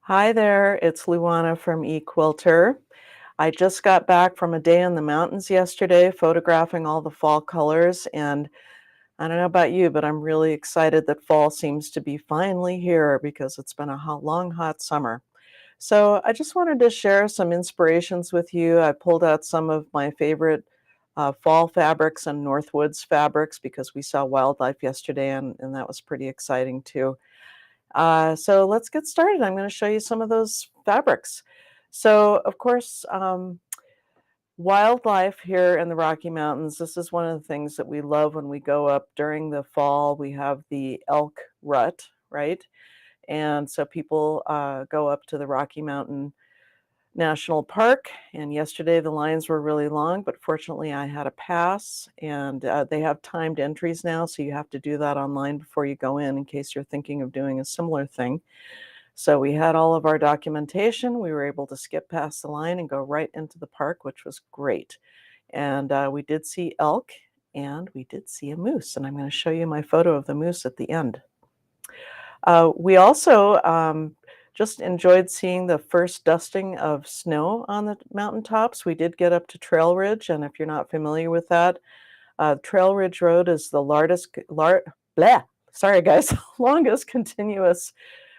Hi there, it's Luana from Equilter. I just got back from a day in the mountains yesterday photographing all the fall colors, and I don't know about you, but I'm really excited that fall seems to be finally here because it's been a long, hot summer. So I just wanted to share some inspirations with you. I pulled out some of my favorite fall fabrics and Northwoods fabrics because we saw wildlife yesterday, and that was pretty exciting too. So let's get started. I'm going to show you some of those fabrics. So, of course, wildlife here in the Rocky Mountains, this is one of the things that we love when we go up during the fall. We have the elk rut, right? And so people go up to the Rocky Mountain National Park, and yesterday the lines were really long, but fortunately I had a pass, and they have timed entries now, so you have to do that online before you go in case you're thinking of doing a similar thing. So we had all of our documentation. We were able to skip past the line and go right into the park, which was great. And we did see elk and we did see a moose, and I'm going to show you my photo of the moose at the end. We also just enjoyed seeing the first dusting of snow on the mountaintops. We did get up to Trail Ridge, and if you're not familiar with that, Trail Ridge Road is the sorry guys, longest continuous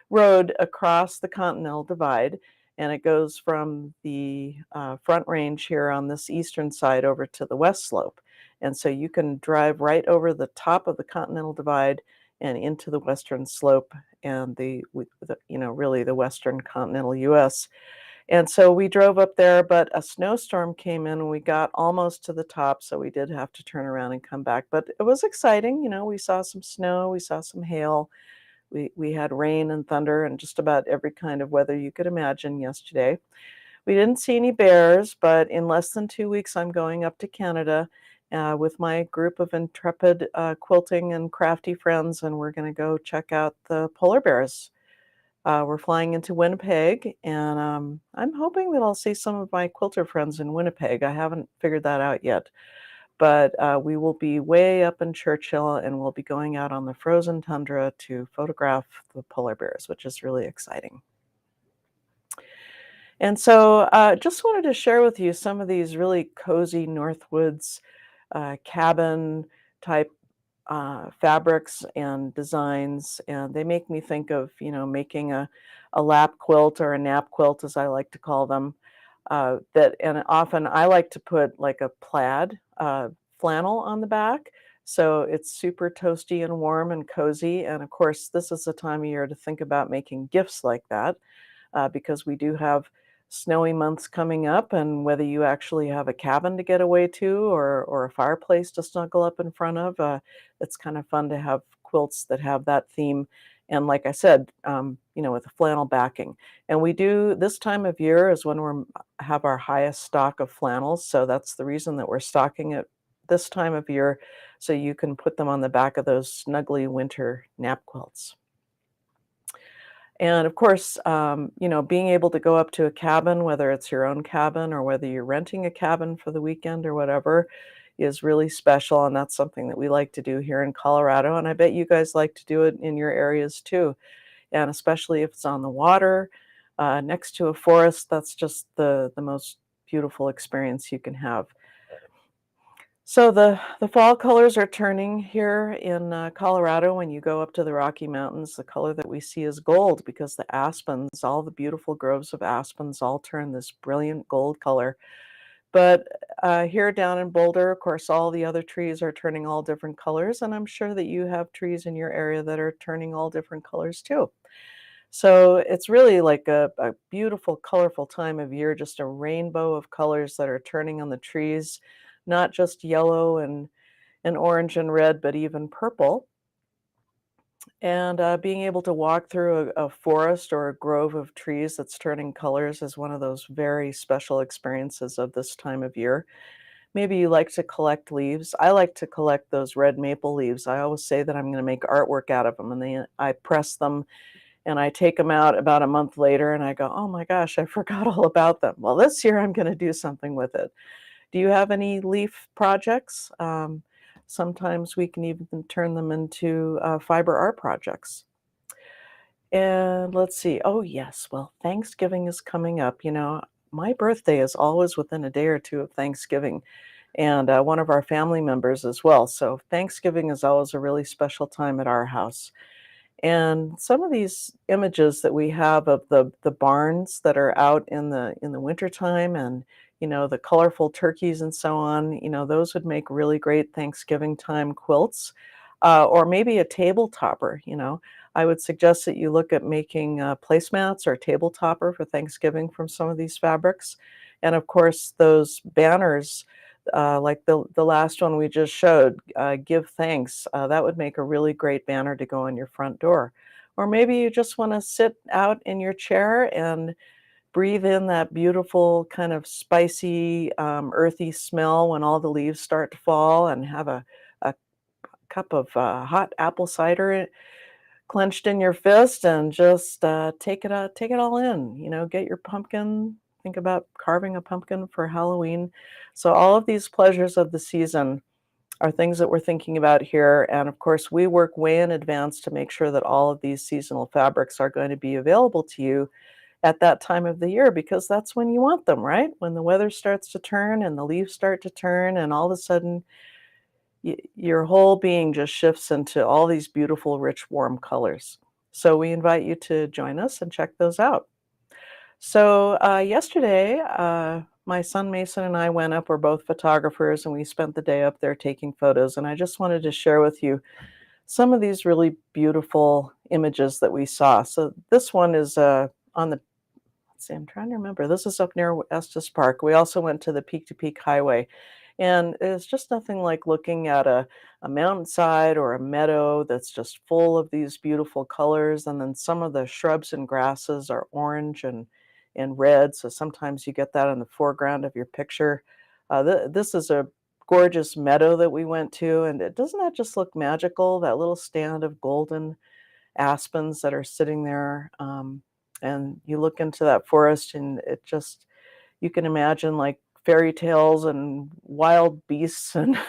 road across the Continental Divide, and it goes from the Front Range here on this eastern side over to the West Slope. And so you can drive right over the top of the Continental Divide and into the Western Slope and really the Western continental U.S. And so we drove up there, but a snowstorm came in and we got almost to the top, so we did have to turn around and come back. But it was exciting. We saw some snow, we saw some hail, we had rain and thunder and just about every kind of weather you could imagine yesterday. We didn't see any bears, but in less than 2 weeks, I'm going up to Canada with my group of intrepid quilting and crafty friends, and we're going to go check out the polar bears. We're flying into Winnipeg, and I'm hoping that I'll see some of my quilter friends in Winnipeg. I haven't figured that out yet. But we will be way up in Churchill, and we'll be going out on the frozen tundra to photograph the polar bears, which is really exciting. And so just wanted to share with you some of these really cozy Northwoods cabin type fabrics and designs, and they make me think of making a lap quilt or a nap quilt, as I like to call them. And often I like to put like a plaid flannel on the back, so it's super toasty and warm and cozy. And of course, this is the time of year to think about making gifts like that, because we do have snowy months coming up, and whether you actually have a cabin to get away to or a fireplace to snuggle up in front of, it's kind of fun to have quilts that have that theme. And like I said, with a flannel backing. And we do, this time of year is when we have our highest stock of flannels, so that's the reason that we're stocking it this time of year, so you can put them on the back of those snuggly winter nap quilts. And of course, being able to go up to a cabin, whether it's your own cabin or whether you're renting a cabin for the weekend or whatever, is really special. And that's something that we like to do here in Colorado. And I bet you guys like to do it in your areas too. And especially if it's on the water, next to a forest, that's just the most beautiful experience you can have. So the fall colors are turning here in Colorado. When you go up to the Rocky Mountains, the color that we see is gold because the aspens, all the beautiful groves of aspens, all turn this brilliant gold color. But here down in Boulder, of course, all the other trees are turning all different colors, and I'm sure that you have trees in your area that are turning all different colors too. So it's really like a beautiful, colorful time of year, just a rainbow of colors that are turning on the trees, not just yellow and orange and red, but even purple. And being able to walk through a forest or a grove of trees that's turning colors is one of those very special experiences of this time of year. Maybe you like to collect leaves. I like to collect those red maple leaves. I always say that I'm going to make artwork out of them, and then I press them and I take them out about a month later and I go, oh my gosh, I forgot all about them. Well, this year I'm going to do something with it. Do you have any leaf projects? Sometimes we can even turn them into fiber art projects. And let's see. Oh, yes. Well, Thanksgiving is coming up. My birthday is always within a day or two of Thanksgiving, and one of our family members as well. So Thanksgiving is always a really special time at our house. And some of these images that we have of the barns that are out in the wintertime and, the colorful turkeys and so on, those would make really great Thanksgiving time quilts, or maybe a table topper. I would suggest that you look at making placemats or a table topper for Thanksgiving from some of these fabrics. And of course, those banners, like the last one we just showed, give thanks. That would make a really great banner to go on your front door. Or maybe you just want to sit out in your chair and breathe in that beautiful kind of spicy, earthy smell when all the leaves start to fall, and have a cup of hot apple cider clenched in your fist, and just take it all in. Get your pumpkin. Think about carving a pumpkin for Halloween. So all of these pleasures of the season are things that we're thinking about here. And of course, we work way in advance to make sure that all of these seasonal fabrics are going to be available to you at that time of the year, because that's when you want them, right? When the weather starts to turn and the leaves start to turn, and all of a sudden your whole being just shifts into all these beautiful, rich, warm colors. So we invite you to join us and check those out. So yesterday, my son Mason and I went up. We're both photographers, and we spent the day up there taking photos. And I just wanted to share with you some of these really beautiful images that we saw. So this one is on the, let's see, I'm trying to remember. This is up near Estes Park. We also went to the Peak to Peak Highway. And it's just nothing like looking at a mountainside or a meadow that's just full of these beautiful colors. And then some of the shrubs and grasses are orange and red. So sometimes you get that in the foreground of your picture. This is a gorgeous meadow that we went to. And doesn't that just look magical? That little stand of golden aspens that are sitting there. And you look into that forest, and it just, you can imagine like fairy tales and wild beasts and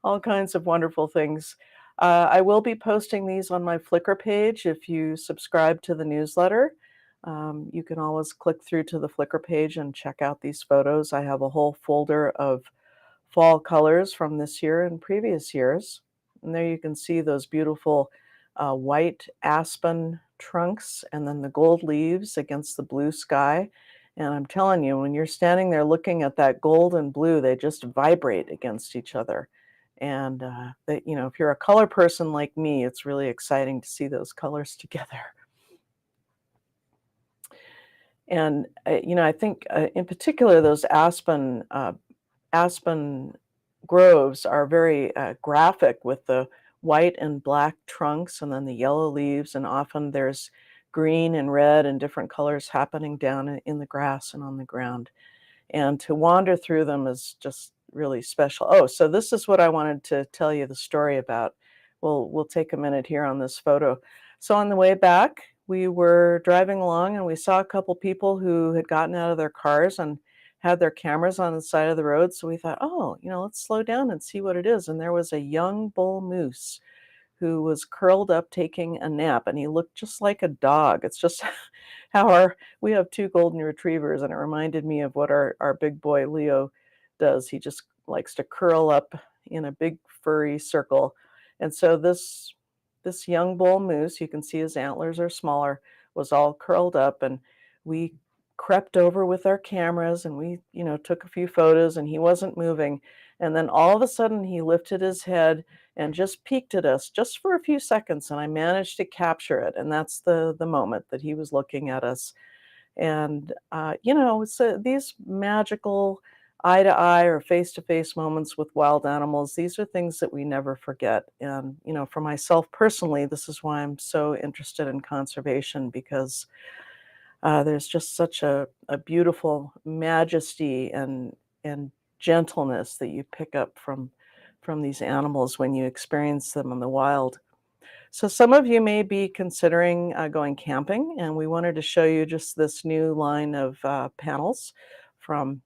all kinds of wonderful things. I will be posting these on my Flickr page. If you subscribe to the newsletter, you can always click through to the Flickr page and check out these photos. I have a whole folder of fall colors from this year and previous years. And there you can see those beautiful white aspen trunks and then the gold leaves against the blue sky. And I'm telling you, when you're standing there looking at that gold and blue, they just vibrate against each other. And if you're a color person like me, it's really exciting to see those colors together. And I think in particular those aspen groves are very graphic with the white and black trunks and then the yellow leaves, and often there's green and red and different colors happening down in the grass and on the ground. And to wander through them is just really special. Oh, so this is what I wanted to tell you the story about. We'll take a minute here on this photo. So on the way back, we were driving along and we saw a couple people who had gotten out of their cars and had their cameras on the side of the road. So we thought, oh, let's slow down and see what it is. And there was a young bull moose who was curled up taking a nap, and he looked just like a dog. It's just how we have two golden retrievers, and it reminded me of what our big boy Leo does. He just likes to curl up in a big furry circle. And so this young bull moose, you can see his antlers are smaller, was all curled up, and we crept over with our cameras, and we took a few photos, and he wasn't moving. And then all of a sudden he lifted his head and just peeked at us just for a few seconds, and I managed to capture it. And that's the moment that he was looking at us. And so these magical eye to eye or face to face moments with wild animals, these are things that we never forget. And for myself personally, this is why I'm so interested in conservation, because there's just such a beautiful majesty and gentleness that you pick up from these animals when you experience them in the wild. So some of you may be considering going camping, and we wanted to show you just this new line of panels from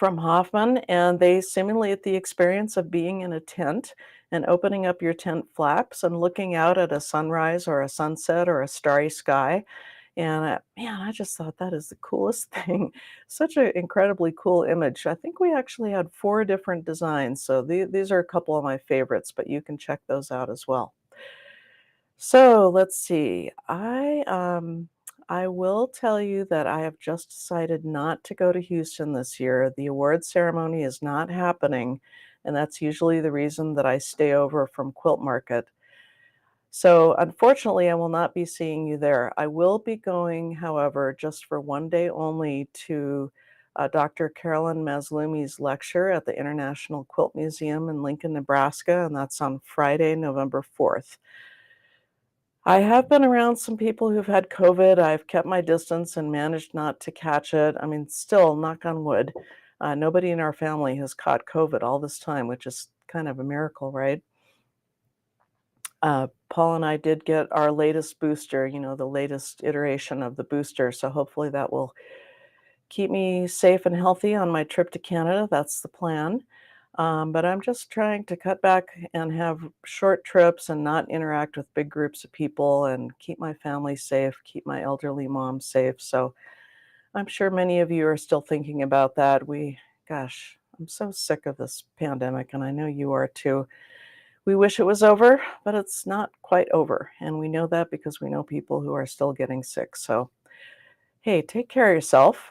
Hoffman, and they simulate the experience of being in a tent. and opening up your tent flaps and looking out at a sunrise or a sunset or a starry sky. And man, I just thought that is the coolest thing. Such an incredibly cool image. I think we actually had 4 different designs, so these are a couple of my favorites, but you can check those out as well. So let's see. I will tell you that I have just decided not to go to Houston this year. The award ceremony is not happening, and that's usually the reason that I stay over from Quilt Market. So unfortunately, I will not be seeing you there. I will be going, however, just for one day only to Dr. Carolyn Maslumi's lecture at the International Quilt Museum in Lincoln, Nebraska, and that's on Friday, November 4th. I have been around some people who've had COVID. I've kept my distance and managed not to catch it. I mean, still, knock on wood, nobody in our family has caught COVID all this time, which is kind of a miracle, right? Paul and I did get our latest booster, the latest iteration of the booster. So hopefully that will keep me safe and healthy on my trip to Canada. That's the plan. But I'm just trying to cut back and have short trips and not interact with big groups of people and keep my family safe, keep my elderly mom safe. So I'm sure many of you are still thinking about that. Gosh, I'm so sick of this pandemic, and I know you are too. We wish it was over, but it's not quite over. And we know that because we know people who are still getting sick. So, hey, take care of yourself.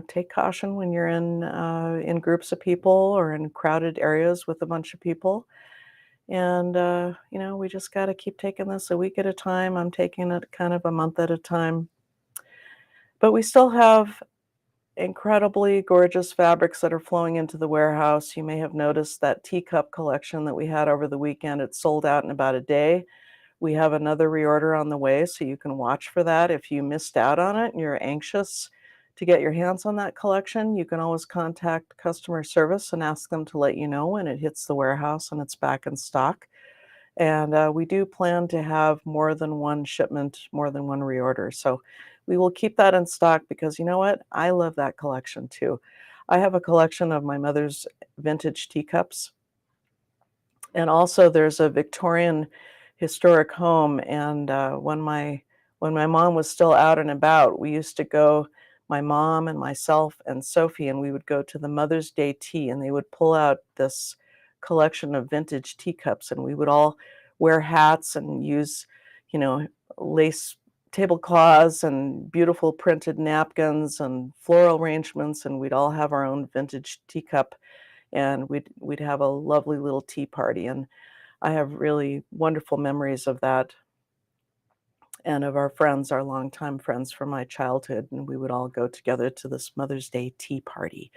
Take caution when you're in groups of people or in crowded areas with a bunch of people. And we just got to keep taking this a week at a time. I'm taking it kind of a month at a time. But we still have incredibly gorgeous fabrics that are flowing into the warehouse. You may have noticed that teacup collection that we had over the weekend. It sold out in about a day. We have another reorder on the way, so you can watch for that. If you missed out on it and you're anxious to get your hands on that collection, you can always contact customer service and ask them to let you know when it hits the warehouse and it's back in stock. And we do plan to have more than one shipment, more than one reorder. So we will keep that in stock because you know what? I love that collection too. I have a collection of my mother's vintage teacups. And also there's a Victorian historic home. And when my mom was still out and about, we used to go, my mom and myself and Sophie, and we would go to the Mother's Day tea, and they would pull out this collection of vintage teacups, and we would all wear hats and use, you know, lace tablecloths and beautiful printed napkins and floral arrangements, and we'd all have our own vintage teacup, and we'd have a lovely little tea party. And I have really wonderful memories of that and of our friends, our longtime friends from my childhood, and we would all go together to this Mother's Day tea party.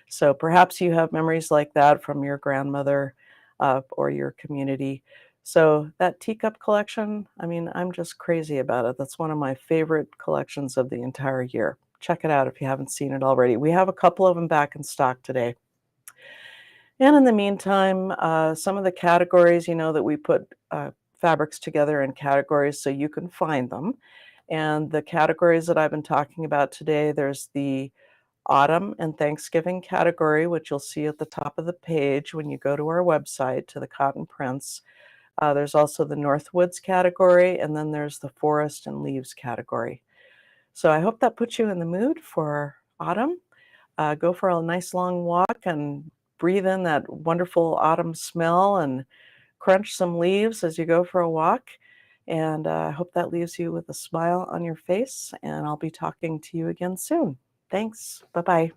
So perhaps you have memories like that from your grandmother or your community. So that teacup collection, I mean, I'm just crazy about it. That's one of my favorite collections of the entire year. Check it out if you haven't seen it already. We have a couple of them back in stock today. And in the meantime, some of the categories, that we put fabrics together in categories so you can find them. And the categories that I've been talking about today, there's the Autumn and Thanksgiving category, which you'll see at the top of the page when you go to our website to the cotton prints. There's also the Northwoods category, and then there's the Forest and Leaves category. So I hope that puts you in the mood for autumn. Go for a nice long walk and breathe in that wonderful autumn smell and crunch some leaves as you go for a walk. And I hope that leaves you with a smile on your face. And I'll be talking to you again soon. Thanks. Bye-bye.